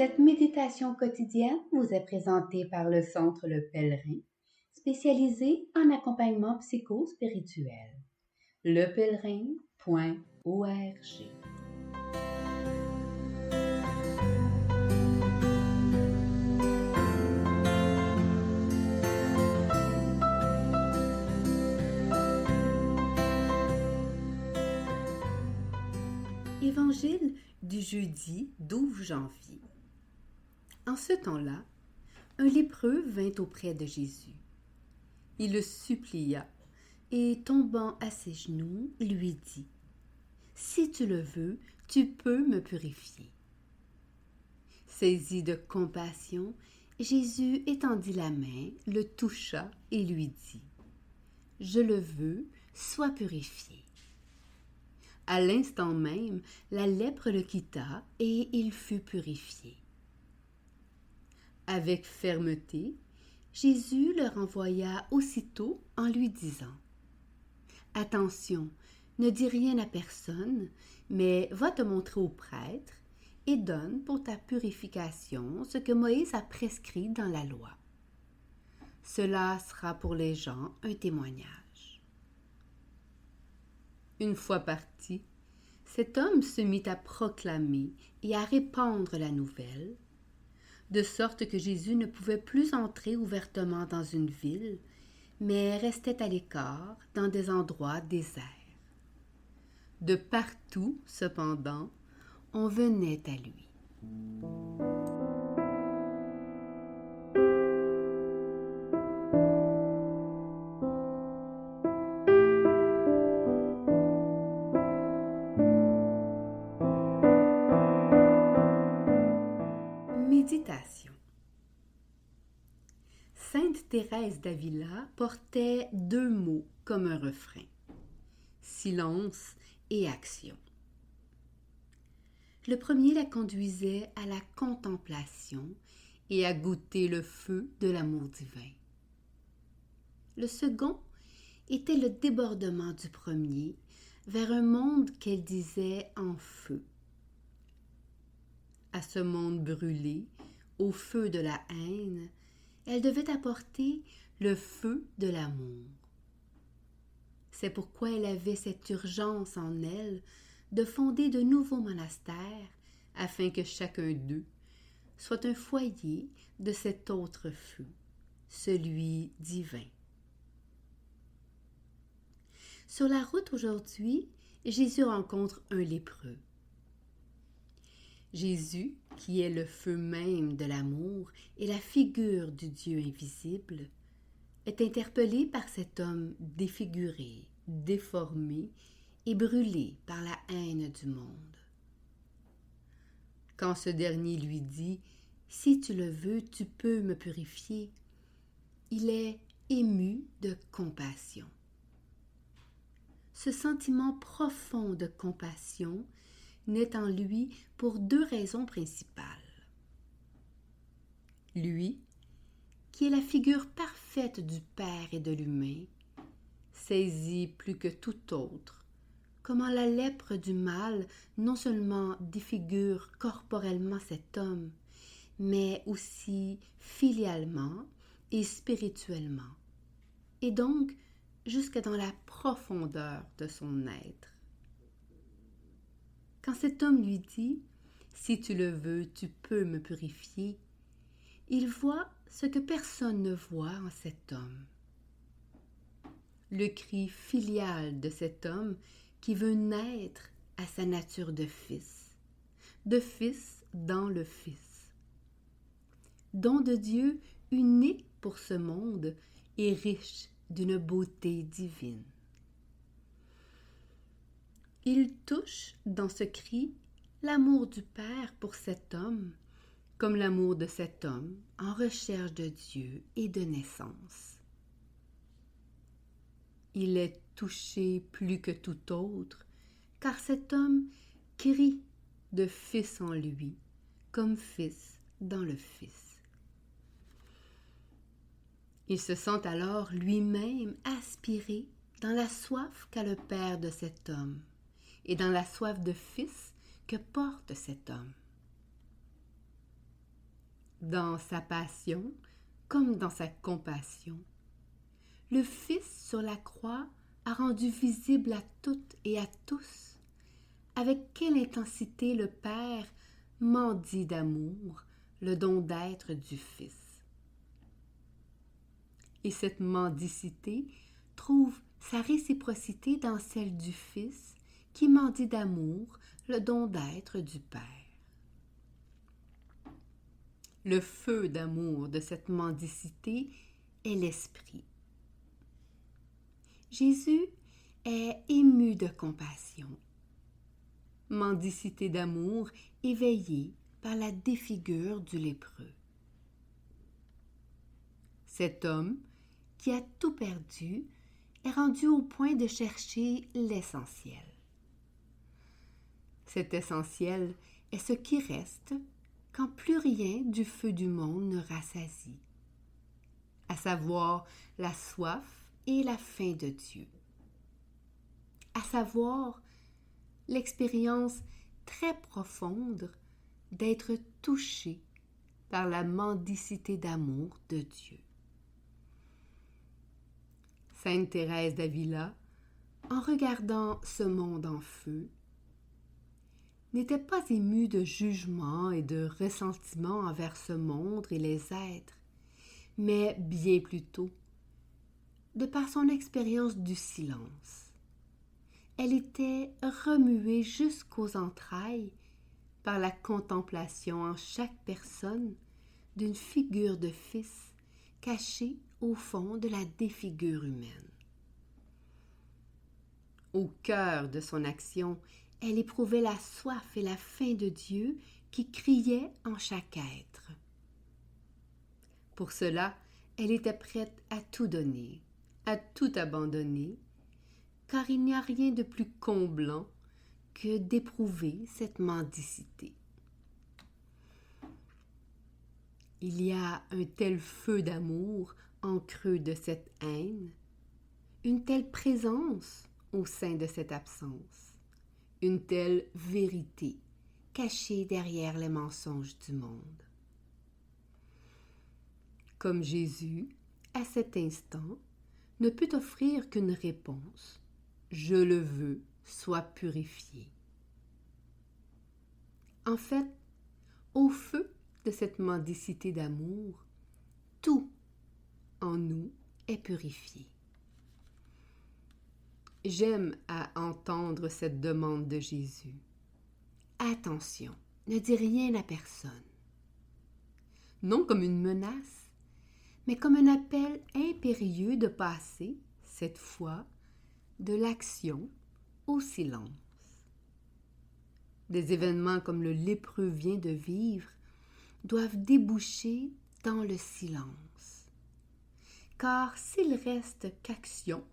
Cette méditation quotidienne vous est présentée par le Centre Le Pèlerin, spécialisé en accompagnement psycho-spirituel. lepèlerin.org. Évangile du jeudi 12 janvier. En ce temps-là, un lépreux vint auprès de Jésus. Il le supplia et, tombant à ses genoux, lui dit : « Si tu le veux, tu peux me purifier. » Saisi de compassion, Jésus étendit la main, le toucha et lui dit : « Je le veux, sois purifié. » À l'instant même, la lèpre le quitta et il fut purifié. Avec fermeté, Jésus le renvoya aussitôt en lui disant : « Attention, ne dis rien à personne, mais va te montrer au prêtre et donne pour ta purification ce que Moïse a prescrit dans la loi. Cela sera pour les gens un témoignage. » Une fois parti, cet homme se mit à proclamer et à répandre la nouvelle, de sorte que Jésus ne pouvait plus entrer ouvertement dans une ville, mais restait à l'écart dans des endroits déserts. De partout, cependant, on venait à lui. Méditation. Sainte Thérèse d'Avila portait deux mots comme un refrain : silence et action. Le premier la conduisait à la contemplation et à goûter le feu de l'amour divin. Le second était le débordement du premier vers un monde qu'elle disait en feu. À ce monde brûlé, au feu de la haine, elle devait apporter le feu de l'amour. C'est pourquoi elle avait cette urgence en elle de fonder de nouveaux monastères afin que chacun d'eux soit un foyer de cet autre feu, celui divin. Sur la route aujourd'hui, Jésus rencontre un lépreux. Jésus, qui est le feu même de l'amour et la figure du Dieu invisible, est interpellé par cet homme défiguré, déformé et brûlé par la haine du monde. Quand ce dernier lui dit « Si tu le veux, tu peux me purifier », il est ému de compassion. Ce sentiment profond de compassion naît en lui pour deux raisons principales. Lui, qui est la figure parfaite du Père et de l'humain, saisit plus que tout autre comment la lèpre du mal non seulement défigure corporellement cet homme, mais aussi filialement et spirituellement, et donc jusque dans la profondeur de son être. Quand cet homme lui dit « Si tu le veux, tu peux me purifier », il voit ce que personne ne voit en cet homme. Le cri filial de cet homme qui veut naître à sa nature de fils dans le Fils. Don de Dieu unique pour ce monde et riche d'une beauté divine. Il touche dans ce cri l'amour du Père pour cet homme, comme l'amour de cet homme en recherche de Dieu et de naissance. Il est touché plus que tout autre, car cet homme crie de Fils en lui, comme Fils dans le Fils. Il se sent alors lui-même aspiré dans la soif qu'a le Père de cet homme et dans la soif de Fils que porte cet homme. Dans sa passion comme dans sa compassion, le Fils sur la croix a rendu visible à toutes et à tous avec quelle intensité le Père mendie d'amour le don d'être du Fils. Et cette mendicité trouve sa réciprocité dans celle du Fils qui mendie d'amour le don d'être du Père. Le feu d'amour de cette mendicité est l'Esprit. Jésus est ému de compassion. Mendicité d'amour éveillée par la défigure du lépreux. Cet homme, qui a tout perdu, est rendu au point de chercher l'essentiel. Cet essentiel est ce qui reste quand plus rien du feu du monde ne rassasie, à savoir la soif et la faim de Dieu, à savoir l'expérience très profonde d'être touché par la mendicité d'amour de Dieu. Sainte Thérèse d'Avila, en regardant ce monde en feu, n'était pas émue de jugement et de ressentiment envers ce monde et les êtres, mais bien plutôt de par son expérience du silence. Elle était remuée jusqu'aux entrailles par la contemplation en chaque personne d'une figure de Fils cachée au fond de la défigure humaine. Au cœur de son action, elle éprouvait la soif et la faim de Dieu qui criaient en chaque être. Pour cela, elle était prête à tout donner, à tout abandonner, car il n'y a rien de plus comblant que d'éprouver cette mendicité. Il y a un tel feu d'amour en creux de cette haine, une telle présence au sein de cette absence, une telle vérité cachée derrière les mensonges du monde. Comme Jésus, à cet instant, ne peut offrir qu'une réponse « Je le veux, sois purifié ». En fait, au feu de cette mendicité d'amour, tout en nous est purifié. J'aime à entendre cette demande de Jésus. Attention, ne dis rien à personne. Non comme une menace, mais comme un appel impérieux de passer, cette fois, de l'action au silence. Des événements comme le lépreux vient de vivre doivent déboucher dans le silence. Car s'il reste qu'action,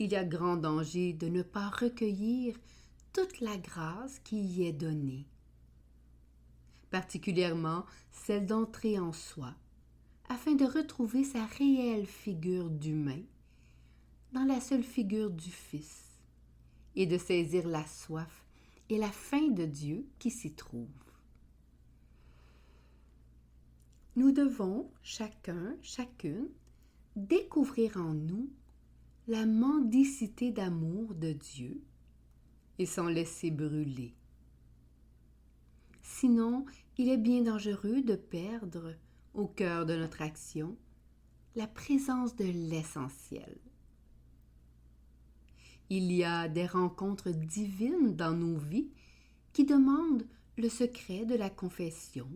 il y a grand danger de ne pas recueillir toute la grâce qui y est donnée, particulièrement celle d'entrer en soi, afin de retrouver sa réelle figure d'humain dans la seule figure du Fils, et de saisir la soif et la faim de Dieu qui s'y trouve. Nous devons, chacun, chacune, découvrir en nous la mendicité d'amour de Dieu et s'en laisser brûler. Sinon, il est bien dangereux de perdre, au cœur de notre action, la présence de l'essentiel. Il y a des rencontres divines dans nos vies qui demandent le secret de la confession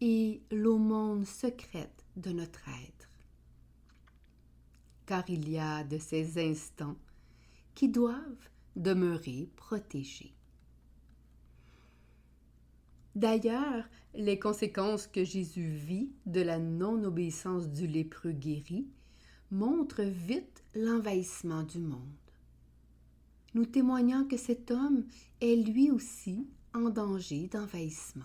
et l'aumône secrète de notre être. Car il y a de ces instants qui doivent demeurer protégés. D'ailleurs, les conséquences que Jésus vit de la non-obéissance du lépreux guéri montrent vite l'envahissement du monde, nous témoignant que cet homme est lui aussi en danger d'envahissement.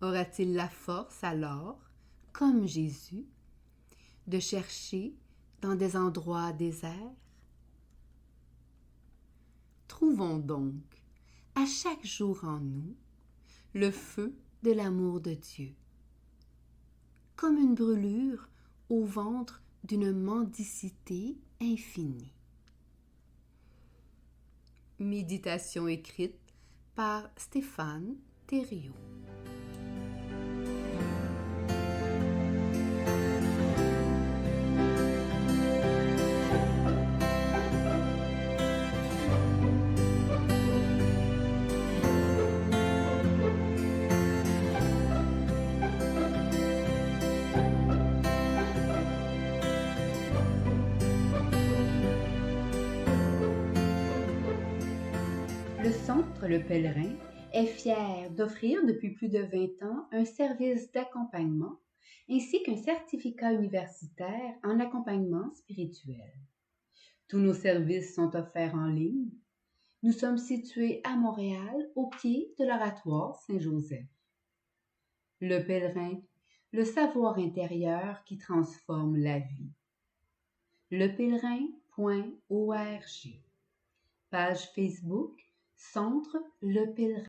Aura-t-il la force alors, comme Jésus, de chercher dans des endroits déserts? Trouvons donc, à chaque jour en nous, le feu de l'amour de Dieu, comme une brûlure au ventre d'une mendicité infinie. Méditation écrite par Stéphane Thériault. Le Centre Le Pèlerin est fier d'offrir depuis plus de 20 ans un service d'accompagnement ainsi qu'un certificat universitaire en accompagnement spirituel. Tous nos services sont offerts en ligne. Nous sommes situés à Montréal, au pied de l'Oratoire Saint-Joseph. Le Pèlerin, le savoir intérieur qui transforme la vie. lepèlerin.org. Page Facebook Centre Le Pèlerin.